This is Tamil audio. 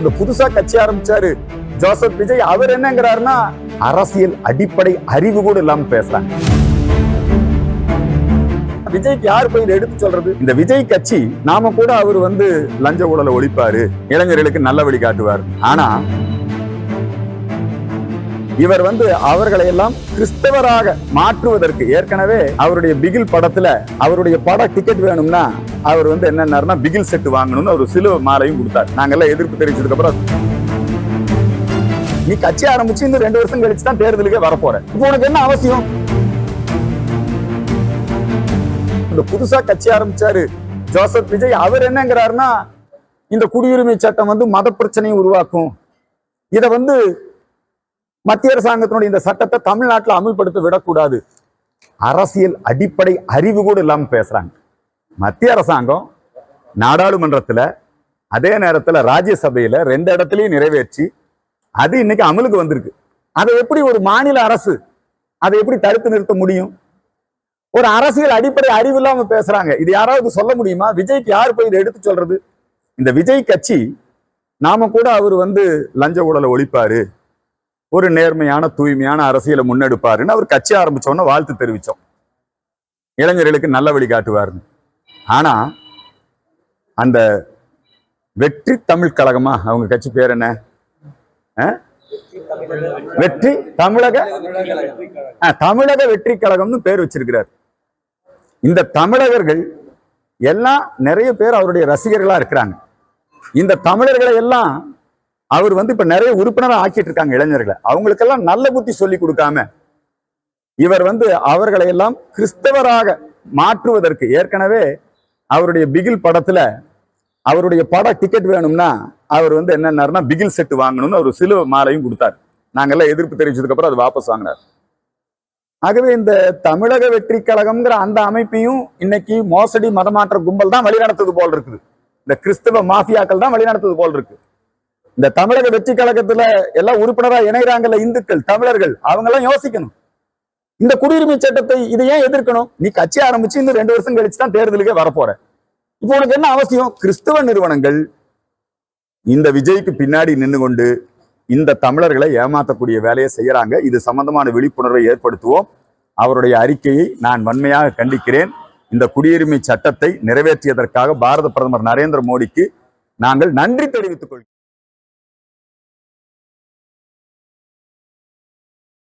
இந்த புதுசா கட்சி ஆரம்பிச்சாரு ஜோசப் விஜய். அவர் என்னங்கிறாருன்னா அரசியல் அடிப்படை அறிவு கூட இல்லாம பேசுறாங்க. விஜய்க்கு யார் போய் எடுத்து சொல்றது? இந்த விஜய் கட்சி நாம கூட அவர் லஞ்ச ஊழலை ஒழிப்பாரு, இளைஞர்களுக்கு நல்ல வழி காட்டுவார். ஆனா இவர் அவர்களை எல்லாம் கிறிஸ்தவராக மாற்றுவதற்கு ஏற்கனவே அவருடைய பிகில் படத்துல அவருடைய பட டிக்கெட் வேணும்னா அவர் என்னன்னா பிகில் செட் வாங்கணும்னு ஒரு சிலுவை மாலையும் கொடுத்தார். நாங்கெல்லாம் எதிர்ப்பு தெரிவிச்சதுக்கு அப்புறம் நீ கட்சி ஆரம்பிச்சு இந்த 2 வருஷம் கழிச்சு தான் தேர்தலுக்கே வரப்போற, இப்போ உனக்கு என்ன அவசியம்? இந்த புதுசா கட்சி ஆரம்பிச்சாரு ஜோசப் விஜய். அவர் என்னங்கிறாருன்னா இந்த குடியுரிமை சட்டம் மத பிரச்சனையை உருவாக்கும், இத மத்திய அரசாங்கத்தினுடைய இந்த சட்டத்தை தமிழ்நாட்டில் அமல்படுத்த விடக்கூடாது. அரசியல் அடிப்படை அறிவு கூட இல்லாம பேசுறாங்க. மத்திய அரசாங்கம் நாடாளுமன்றத்துல அதே நேரத்துல ராஜ்யசபையில 2 இடத்துலயும் நிறைவேற்றி அது இன்னைக்கு அமலுக்கு வந்திருக்கு. அதை எப்படி ஒரு மாநில அரசு அதை எப்படி தடுத்து நிறுத்த முடியும்? ஒரு அரசியல் அடிப்படை அறிவு இல்லாம பேசுறாங்க. இது யாராவது சொல்ல முடியுமா? விஜய்க்கு யார் போய் இதை எடுத்து சொல்றது? இந்த விஜய் கட்சி நாம கூட அவர் லஞ்ச ஊழலை ஒழிப்பாரு, ஒரு நேர்மையான தூய்மையான அரசியலை முன்னெடுப்பாருன்னு அவர் கட்சி ஆரம்பிச்சோன்னு வாழ்த்து தெரிவிச்சோம், இளைஞர்களுக்கு நல்ல வழி காட்டுவாருன்னு. ஆனா அந்த வெற்றி தமிழ் கழகமா, அவங்க கட்சி பேர் என்ன? வெற்றி தமிழக வெற்றி கழகம்னு பேர் வச்சிருக்கிறார். இந்த தமிழகர்கள் எல்லாம் நிறைய பேர் அவருடைய ரசிகர்களா இருக்கிறாங்க. இந்த தமிழர்களை எல்லாம் அவர் இப்ப நிறைய உறுப்பினராக ஆக்கிட்டு இருக்காங்க இளைஞர்களை. அவங்களுக்கெல்லாம் நல்ல புத்தி சொல்லி கொடுக்காம இவர் அவர்களை எல்லாம் கிறிஸ்தவராக மாற்றுவதற்கு ஏற்கனவே அவருடைய பிகில் படத்துல அவருடைய பட டிக்கெட் வேணும்னா அவர் என்னன்னா பிகில் செட் வாங்கணும்னு ஒரு சிலுவை மாலையும் கொடுத்தார். நாங்கெல்லாம் எதிர்ப்பு தெரிவிச்சதுக்கு அப்புறம் அது வாபஸ் வாங்கினார். ஆகவே இந்த தமிழக வெற்றி கழகம்ங்கிற அந்த அமைப்பையும் இன்னைக்கு மோசடி மதமாற்ற கும்பல் தான் வழிநடத்துவது போல் இருக்குது. இந்த கிறிஸ்தவ மாஃபியாக்கள் தான் வழிநடத்துவது போல் இருக்கு. இந்த தமிழக வெற்றி கழகத்துல எல்லாம் உறுப்பினராக இணைகிறாங்கல்ல இந்துக்கள், தமிழர்கள், அவங்க எல்லாம் யோசிக்கணும். இந்த குடியுரிமை சட்டத்தை இதை ஏன் எதிர்க்கணும்? நீ கட்சி ஆரம்பிச்சு இந்த 2 வருஷம் கழிச்சு தான் தேர்தலுக்கே வரப்போற, இப்போ உனக்கு என்ன அவசியம்? கிறிஸ்தவ நிறுவனங்கள் இந்த விஜய்க்கு பின்னாடி நின்று கொண்டு இந்த தமிழர்களை ஏமாற்றக்கூடிய வேலையை செய்யறாங்க. இது சம்பந்தமான விழிப்புணர்வை ஏற்படுத்துவோம். அவருடைய அறிக்கையை நான் வன்மையாக கண்டிக்கிறேன். இந்த குடியுரிமை சட்டத்தை நிறைவேற்றியதற்காக பாரத பிரதமர் நரேந்திர மோடிக்கு நாங்கள் நன்றி தெரிவித்துக் கொள்கிறோம்.